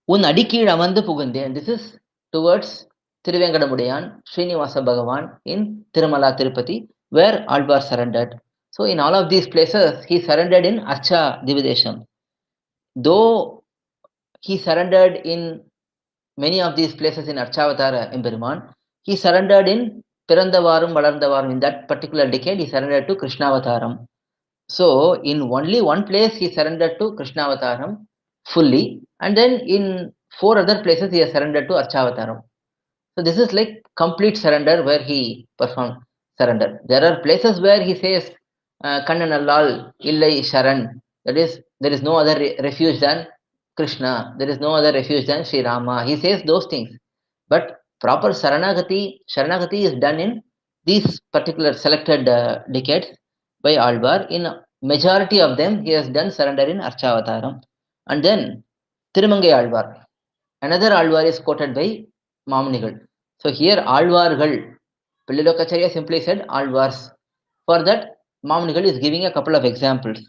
Un adhikIri amandu pugande, and this is towards Thiruvenkadamudiyan, Srinivasa Bhagavan in Tirumala Tirupati, where Alvar surrendered. So in all of these places, he surrendered in Archa Dividesham. though he surrendered in many of these places in Archavatara Emperuman, he surrendered in Pirandavarum, Valarndavarum. In that particular decade, he surrendered to Krishnavataram. So, in only one place, he surrendered to Krishnavataram fully, and then in 4 other places, he has surrendered to Archavataram. So, this is like complete surrender where he performed surrender. There are places where he says, Kannanallal, illai, Sharan, that is, there is no other refuge than Krishna, there is no other refuge than Sri Rama. He says those things. But proper Sharanagati is done in these particular selected decades by Alvar. In majority of them, he has done surrender in Archavataram. And then Tirumangai Alvar. Another Alvar is quoted by Mamunigal. So here Alvargal, Pillilokacharya simply said Alvars. For that, Mamunigal is giving a couple of examples.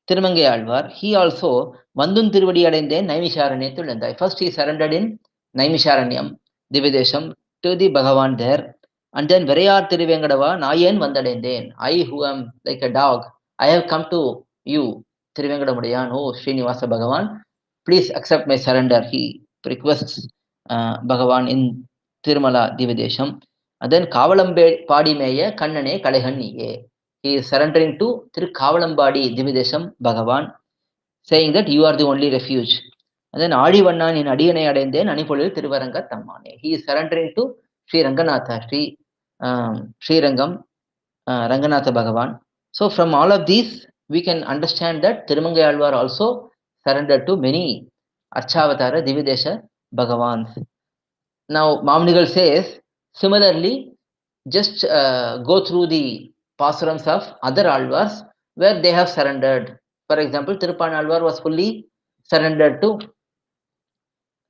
Tirumangai Alvar, he also Vandun Tiruvadi Adende Naimisharanyathu Nandai. First he surrendered in Naimisharanyam, Dividesham, to the Bhagavan there. And then Verayar Tiruvengadava, Nayan Vandadenden. I who am like a dog, I have come to you, Tiruvengadamadayan, oh Srinivasa Bhagavan, please accept my surrender. He requests Bhagavan in Tirumala Dividesham. And then Kavalambe Padimeya Kannane Kalehanniye. He is surrendering to Kavalambaadi Dividesham Bhagavan, saying that you are the only refuge. And then Adivannan in Adiyanai Adenden Anipolil Tiruvaranga Tammane. He is surrendering to Sri Ranganatha, Sri Rangam, Ranganatha Bhagavan. So from all of these, we can understand that Tirumangai Alvar also surrendered to many Archavatara Dividesha Bhagavans. Now Mamnigal says, similarly, just go through the pasurams of other Alvars where they have surrendered. For example, Tirupan Alvar was fully surrendered to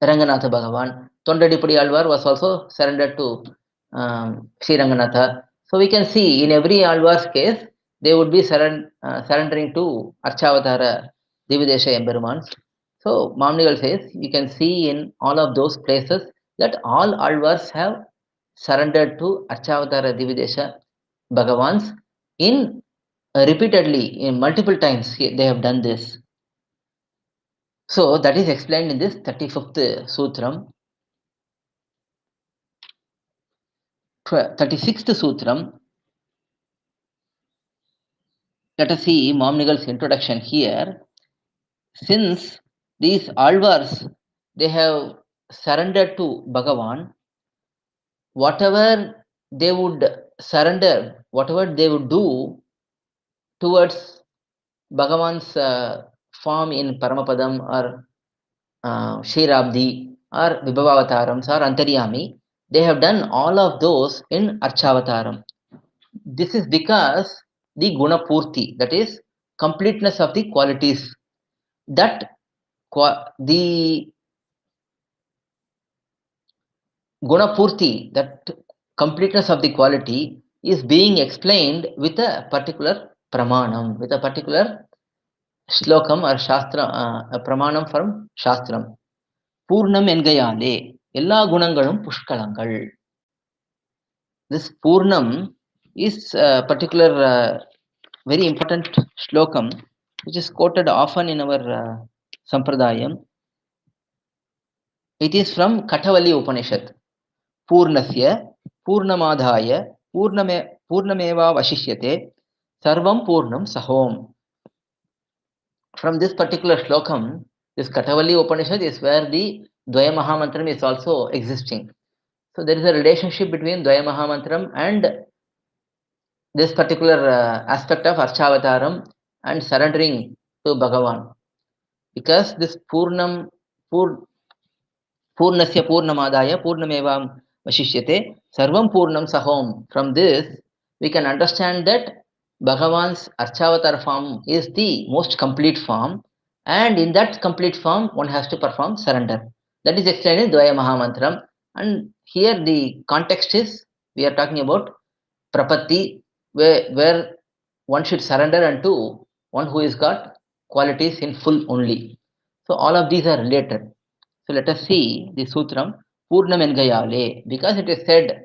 Ranganatha Bhagavan. Tondadipudi Alvar was also surrendered to Sri Ranganatha. So we can see in every Alvar's case, they would be surrendering to Archavatara Dividesha Emperumans. So Mamnigal says, you can see in all of those places that all Alvars have surrendered to Archavatara Dividesha Bhagavans in repeatedly, in multiple times they have done this. So that is explained in this 35th Sutram. 36th Sutram. Let us see Mamnigal's introduction here. Since these Alvars, they have surrendered to Bhagavan, whatever they would surrender, whatever they would do towards Bhagavan's form in Paramapadam or Shirabdi or Vibhavatarams or Antaryami, they have done all of those in Archavataram. This is because the Guna Purti, that is completeness of the qualities, that the Guna Purti, that completeness of the quality is being explained with a particular pramanam, with a particular shlokam or shastra, a pramanam from Shastram. Purnam engayale, ella gunangalum pushkalangal. This Purnam is a particular very important shlokam which is quoted often in our Sampradayam. It is from Kathavali Upanishad. Purnasya Purnamadhaya Purnameva Vashishyate Sarvam Purnam Sahom. From this particular shlokam, this Kathavali Upanishad is where the Dvaya Mahamantram is also existing. So there is a relationship between Dvaya Mahamantram and this particular aspect of Archavataram and surrendering to Bhagavan. Because this Purnasya Purnamadaya Purnamevam Vashishyate Sarvam Purnam Sahom. From this, we can understand that Bhagavan's Archavatar form is the most complete form, and in that complete form, one has to perform surrender. That is explained in Dvaya Mahamantram. And here the context is, we are talking about Prapatti, where one should surrender unto one who has got qualities in full only. So all of these are related. So let us see the Sutram Purnam Engayale, because it is said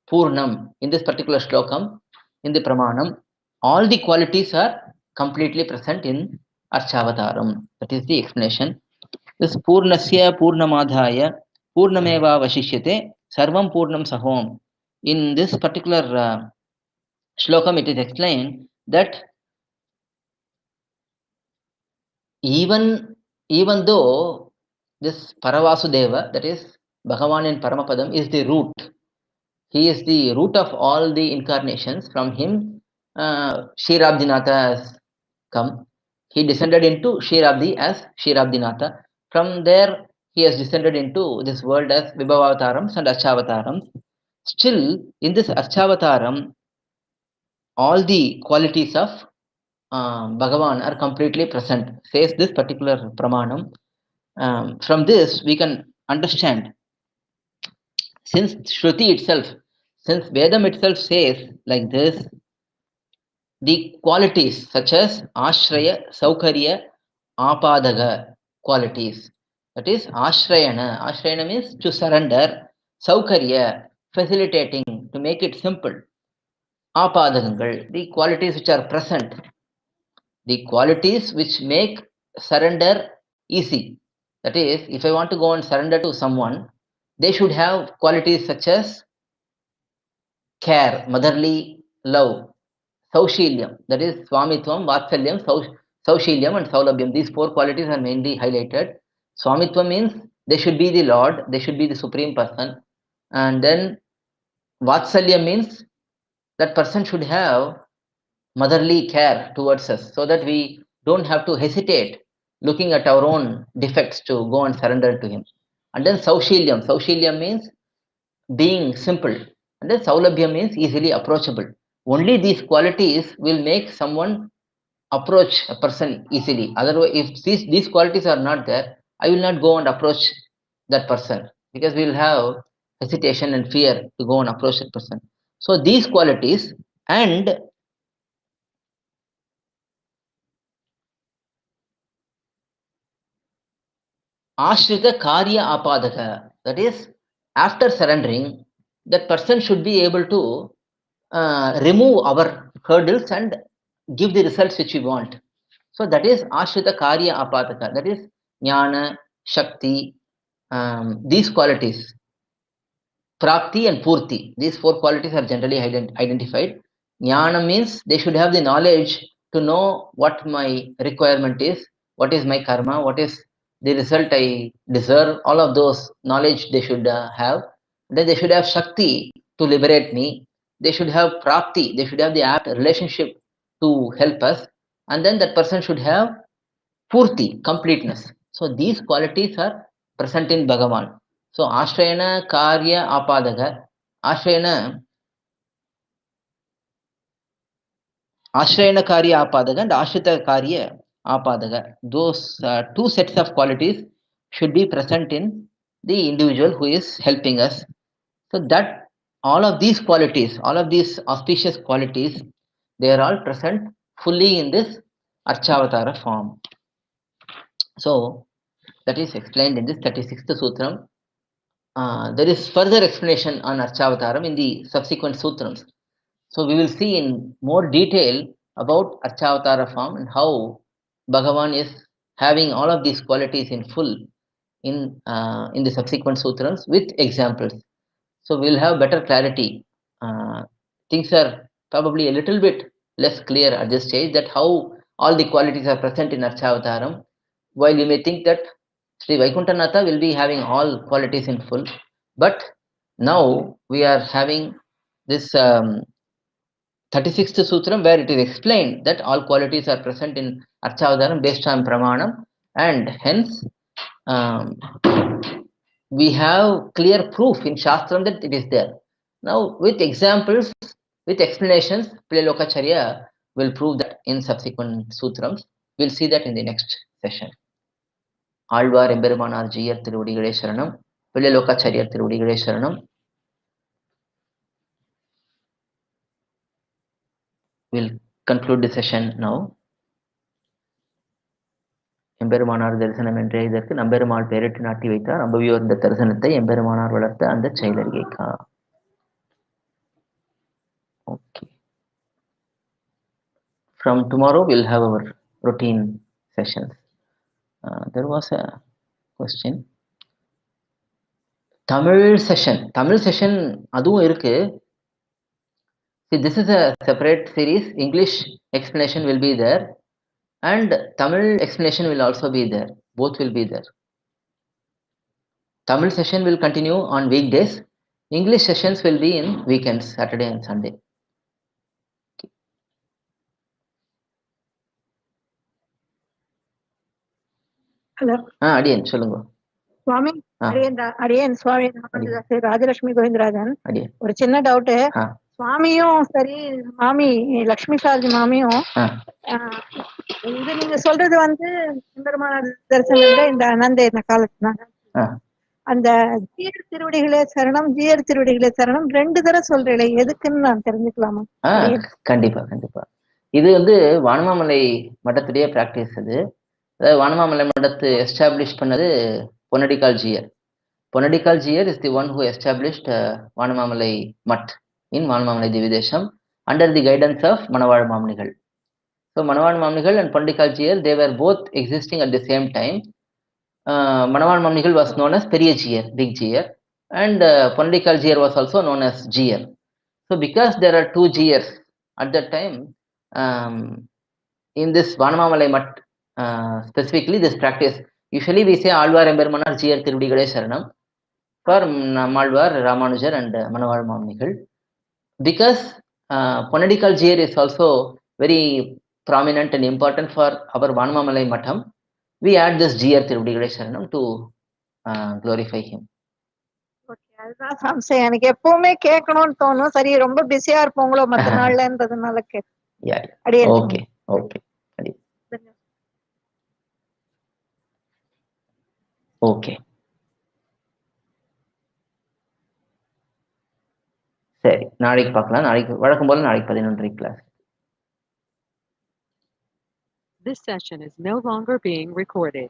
Purnam in this particular shlokam, in the Pramanam, all the qualities are completely present in Archavataram. That is the explanation. This Purnasya Purnamadhaya Purnameva Vashishyate Sarvam Purnam Sahom. In this particular shlokam, it is explained that even though this Paravasudeva, that is Bhagavan in Paramapadam, is the root. He is the root of all the incarnations. From him, Ksheerabdinatha has come. He descended into Ksheerabdi as Ksheerabdinatha. From there, he has descended into this world as Vibhavatarams and Archavatarams. Still, in this Archavataram, all the qualities of Bhagavan are completely present, says this particular Pramanam. From this, we can understand, since Shruti itself, since Vedam itself says like this, the qualities such as Ashraya, Saukarya, Apadaga qualities. That is Ashrayana. Ashrayana means to surrender. Saukarya, facilitating, to make it simple. Apadagangal, the qualities which are present. The qualities which make surrender easy. That is, if I want to go and surrender to someone, they should have qualities such as care, motherly love, Saushilyam, that is Swamitvam, Vatsalyam, Saushilyam and Saulabhyam. These four qualities are mainly highlighted. Swamitvam means they should be the Lord, they should be the Supreme Person. And then Vatsalyam means that person should have motherly care towards us so that we don't have to hesitate looking at our own defects to go and surrender to him. And then Saushilyam means being simple. And then Saulabhyam means easily approachable. Only these qualities will make someone approach a person easily. Otherwise, if these qualities are not there, I will not go and approach that person because we will have hesitation and fear to go and approach that person. So these qualities and Ashrita Karya Apadaka, that is, after surrendering, that person should be able to remove our hurdles and give the results which we want. So that is Ashrita Karya Apadaka, that is Jnana, Shakti, these qualities, Prapti and Purti. These four qualities are generally identified. Jnana means they should have the knowledge to know what my requirement is, what is my karma, what is the result I deserve. All of those knowledge they should have. Then they should have Shakti to liberate me. They should have Prapti. They should have the apt relationship to help us. And then that person should have Purti, completeness. So these qualities are present in Bhagavan. So Ashrayana Karya Apadaga, Ashrayana Karya Apadaga and Ashrita Karya Apadaga. Those two sets of qualities should be present in the individual who is helping us. So that all of these qualities, all of these auspicious qualities, they are all present fully in this Archavatara form. So that is explained in this 36th Sutram. There is further explanation on Archavataram in the subsequent sutrams. So we will see in more detail about Archavatara form and how Bhagavan is having all of these qualities in full in the subsequent sutrams with examples. So we will have better clarity. Things are probably a little bit less clear at this stage, that how all the qualities are present in Archavataram. While you may think that Sri Vaikunthanatha will be having all qualities in full, but now we are having this 36th Sutram where it is explained that all qualities are present in Archavataram based on Pramanam, and hence um, we have clear proof in Shastram that it is there. Now, with examples, with explanations, Lokacharya will prove that in subsequent sutrams. We'll see that in the next session. Alvar Embermanar Jiyar Tiruvadigalai Sharanam, Lokacharya Tiruvadigalai Sharanam. We'll conclude the session now. எம்பெருமானார் தரிசனம் என்றே இதற்கு நம்பெருமாள் பெயரிட்டு நாட்டி வைத்தார். நம்பவியோர் இந்த தரிசனத்தை எம்பெருமானார் வளர்த்த அந்த செயலறியைக்கா. Okay. From tomorrow we'll have our routine sessions. There was a question. Tamil session அதுவும் இருக்கு. See, this is a separate series. English explanation will be there and Tamil explanation will also be there. Both will be there. Tamil session will continue on weekdays. English sessions will be in weekends, Saturday and Sunday. Hello. அடியன் சொல்லுங்க. சுவாமி, அடியன் சுவாமி ராஜலட்சுமி கோவிந்தராஜன். ஒரு சின்ன doubt. சுவாமியும் சரி, மாமி லட்சுமி சாரதி மாமியும் இது நீங்க சொல்றது பெருமாள் தரிசனம் இந்த அனந்த காலத்துல அந்த ஜீயர் திருவடிகளே சரணம், ஜீயர் திருவடிகளே சரணம் 2 தடவை சொல்றீங்களே, எதுக்குன்னு நான் தெரிஞ்சுக்கலாமா? கண்டிப்பா. இது வானமாமலை மட்டத்துடைய பிராக்டிஸ். அது அதாவது வானமாமலை மட்டத்து எஸ்டாப்ளிஷ் பண்ணது பொன்னடிக்கால் ஜீயர். பொன்னடிக்கால் ஜீயர் is the one who established Vanamamalai மட் in Vanamamalai திவிதேசம் under the guidance of மணவாழ் Mamunigal. So மணவாழ் Mamunigal and பொன்னடிக்கால் Jeeyar, they were both existing at the same time. மணவாழ் Mamunigal was known as பெரிய ஜீயர், big Jeeyar, and பொன்னடிக்கால் Jeeyar was also known as Jeeyar. So because there are 2 ஜீயர்ஸ் at that time, in this Vanamamalai மட் specifically this practice, usually we say Alvar எம்பெருமானார் ஜீயர் திருவடிகளே சரணம் for Nammalvar, Ramanujar and மணவாழ் Mamunigal. Because பொன்னடிக்கால் Jeeyar is also very prominent and important for our Vanamamalai மட்டம், we add this ஜீயர் திருவடிகளே சரணம் to glorify him. அதுதான் சம்சயம், எனக்கு எப்பவுமே கேட்கணும்னு தோணும். சரி, ரொம்ப பிஸியா இருப்போங்களோ மற்ற நாள்லன்றதுனால ஓகே. ஓகே, சரி, நாளைக்கு பார்க்கலாம். நாளைக்கு வழக்கம் போல நாளைக்கு 11:30 class. This session is no longer being recorded.